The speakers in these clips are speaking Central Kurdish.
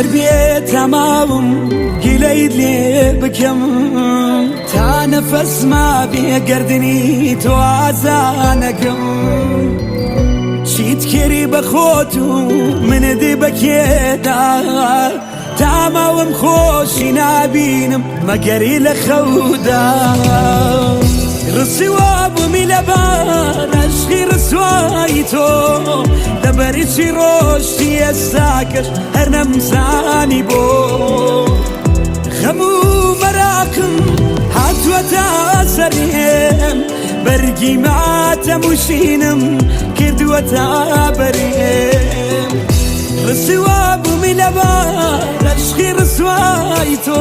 هربيت تمام قليل لي بكم تا نفس ما بيقردني توازانكم شيت كري بخوتو من دي بكيدا تاما ومخوشي نابينم مقري لخودا رسي وابومي لبار اشغي رسوايتو دبريشي روشتي الساكش هرنا مساني بو خمو مراكم هاتوا تاسرهم برقي ما تموشينم كردوا تابرهم رسي وابومي لبار اشغي رسوايتو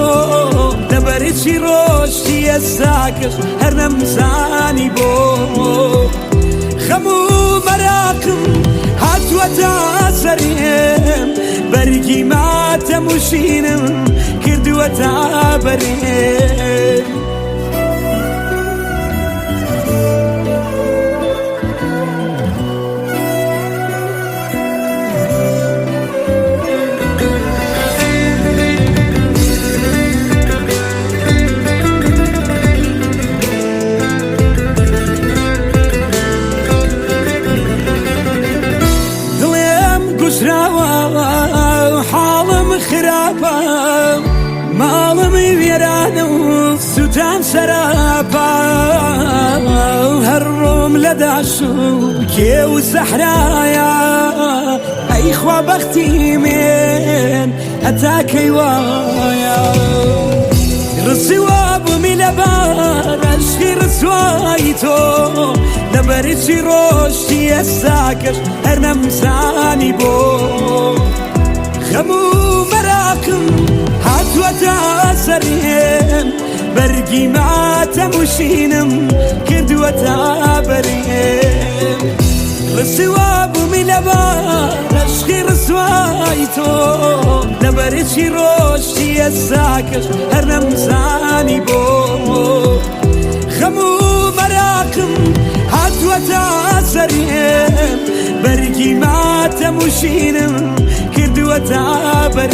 دبريشي روشتي الساكش هرنا مساني بو خمو مراكم هاتوا تاسرهم برقي ما تموشينم كردوا تابرهم حالم خرابة مالم ويرانة وسودان سرابة هالروم لداشو كيو زحرايا أي خوا بختي من هتاكي وايا رسي وابومي لبار اشغي رسوايتو دبريشي روشتي الساكش هرنا مساني بو خمو مراكم هاتوا تاسرهم برقي ما تموشينم كردوا تابرهم رسي وابومي لبار اشغي رسوايتو دبريشي روشتي الساكش هرنا مساني بو خمو مراكم هاتوا تاسرهم برقي ما تموشينم كردوا تابرهم